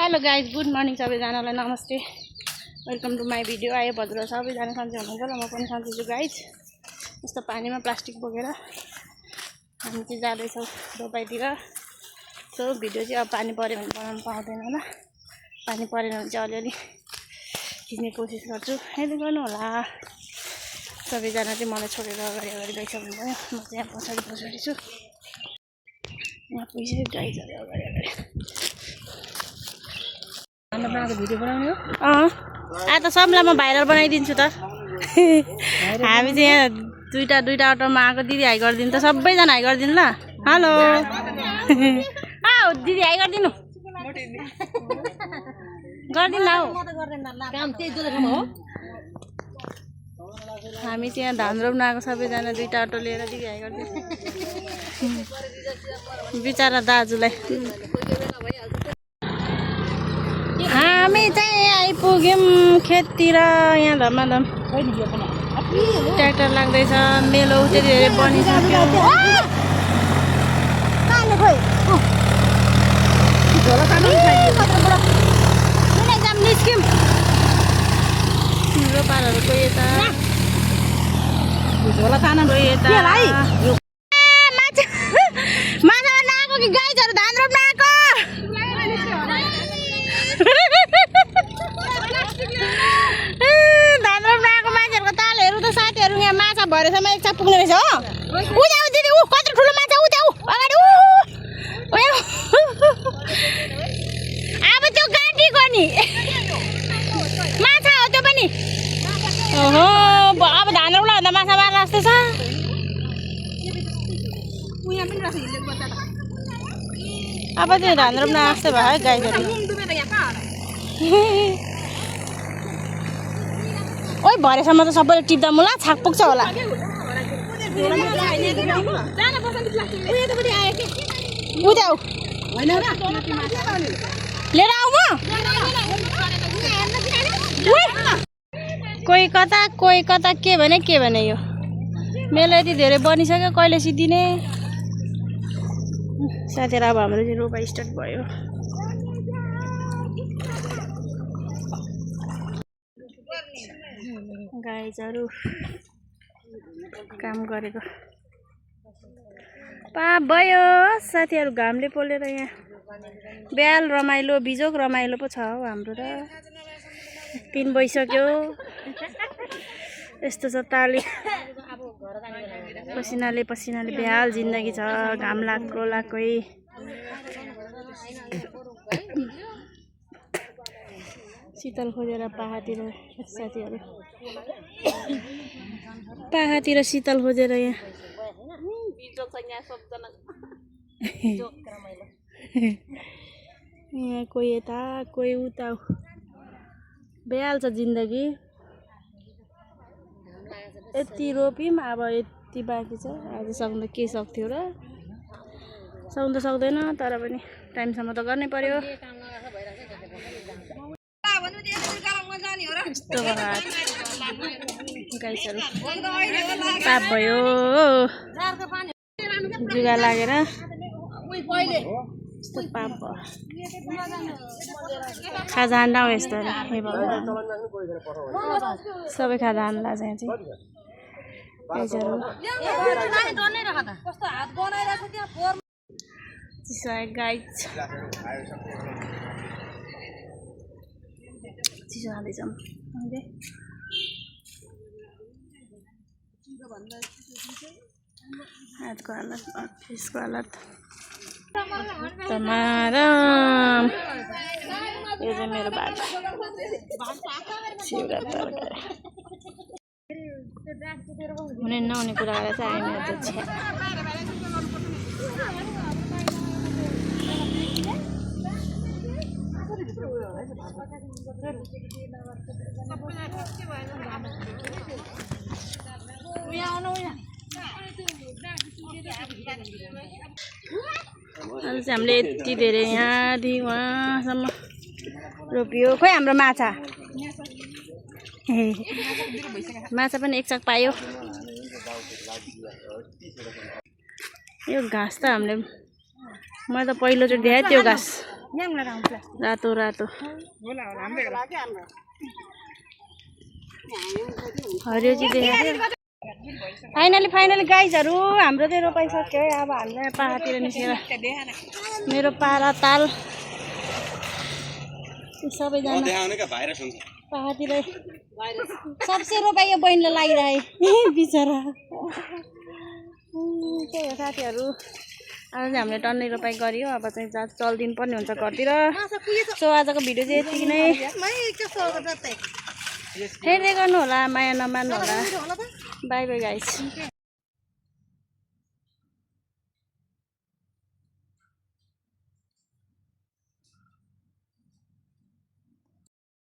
Hello guys, good morning सबैजनालाई, नमस्ते, welcome to my video. आयो भद्र सबैजना सन्चै हुनुहुन्छ र म पनि सन्चै छु गाइज। यस्तो पानीमा प्लास्टिक बोकेर हामी चाहिँ जाँदैछौँ रोपाइतिर। सो भिडियो चाहिँ अब पानी पऱ्यो भने बनाउनु पाउँदैन होला, पानी परेन भने चाहिँ अलिअलि खिच्ने कोसिस गर्छु। यदि गर्नु होला सबैजना चाहिँ मलाई छोडेर अगाडि अगाडि गइसक्नु भयो। म चाहिँ यहाँ पछाडि पछाडि छु, यहाँ पुगिसक्यो गाइजहरू अगाडि अगाडि। भिडियो बनाउने हो त सबलाई म भाइरल बनाइदिन्छु त। हामी चाहिँ यहाँ दुईवटा अटोमा आएको। दिदी हाई गरिदिनु त, सबैजना हाई गरिदिनु ल। हेलो दिदी हाई गरिदिनु, गरिदिनु हौ। हामी चाहिँ यहाँ धान रोप्न आएको सबैजना, दुईवटा अटो लिएर दिदी हाई गरिदिनु। बिचरा दाजुलाई। हामी चाहिँ आइपुग्यौँ खेततिर। यहाँ धमाधम ट्र्याक्टर लाग्दैछ। मेलो त्यति धेरै बनिसक्यो। रोपारहरू कोही यता माछा नआएको कि गाईहरू धान रोप्न आएको। धान रोप्न आएको मान्छेहरूको तालहरू त साथीहरू यहाँ माछा भरेसम्म एक छाप पुग्ने रहेछ हो। उद्या दिदी ऊ कत्रो ठुलो माछा, उद्या अगाडि अब त्यो गाडीको नि माछा हो त्यो पनि। ओहो अब धान रोप्ला भन्दा माछा मार्न जस्तो छ। अब चाहिँ धान रोप्न जस्तो भयो है गाईहरू। ओइ भरेसम्म त सबैले टिप्दा मुला छाक पुग्छ होला। उद्याउ लिएर आऊ म। कोही कता के भने यो मेलो यति धेरै बनिसक्यो, कहिले सिद्धिने। साथीहरू अब हाम्रो चाहिँ रोपा स्टार्ट भयो। गाईहरू काम गरेको पाप भयो साथीहरू। घामले पोलेर यहाँ ब्याल रमाइलो बिजोक रमाइलो पो छ हौ हाम्रो त। 3 बजिसक्यो, यस्तो छ ताली। पसिनाले ब्याल जिन्दगी छ। घाम लाग्कै शीतल खोजेर पाहातिर साथीहरू, पाहातिर शीतल खोजेर यहाँ यहाँ कोही यता कोही उता भइहाल छ जिन्दगी। यति रोप्यौँ, अब यति बाँकी छ। आज सक्नु के सक्थ्यो र, सक्नु त सक्दैन, तर पनि टाइमसम्म त गर्नै पर्यो। यस्तो गाईहरू पाप भयो, जुगा लागेर यस्तो पाप भयो। खाजा हान्दा हो यस्तो सबै खाजा हान्दा चाहिँ चिसो खाँदैछ हातको हालत, फेसको हालत तमाराम। यो चाहिँ मेरो बाबा चिउरा तरकारी। हुने नहुने कुरालाई चाहिँ आइने अध्यक्ष। अहिले चाहिँ हामीले यति धेरै यहाँदेखि वहाँसम्म रोप्यो। खोइ हाम्रो माछा पनि एक चक पायो। यो घाँस त हामीले, मैले त पहिलोचोटि देखाएँ त्यो घाँस। रातो रातो हरियो चाहिँ देखाएको फाइनली गाइजहरू हाम्रो चाहिँ रोपाइसक्यो है। अब हामीलाई पाहाडतिर निस्केर मेरो पारा ताल सबैजना पाहाडतिर सबसे रोपाइयो बहिनीलाई लागिरहे बिचरा। त्यही हो साथीहरू, आज चाहिँ हामीले टन्नै रोपाइ गऱ्यो। अब चाहिँ चल्दिनु पर्ने हुन्छ घरतिर। सो आजको भिडियो चाहिँ यति नै, हेर्दै गर्नु होला, माया नमान्नु होला। By by guys.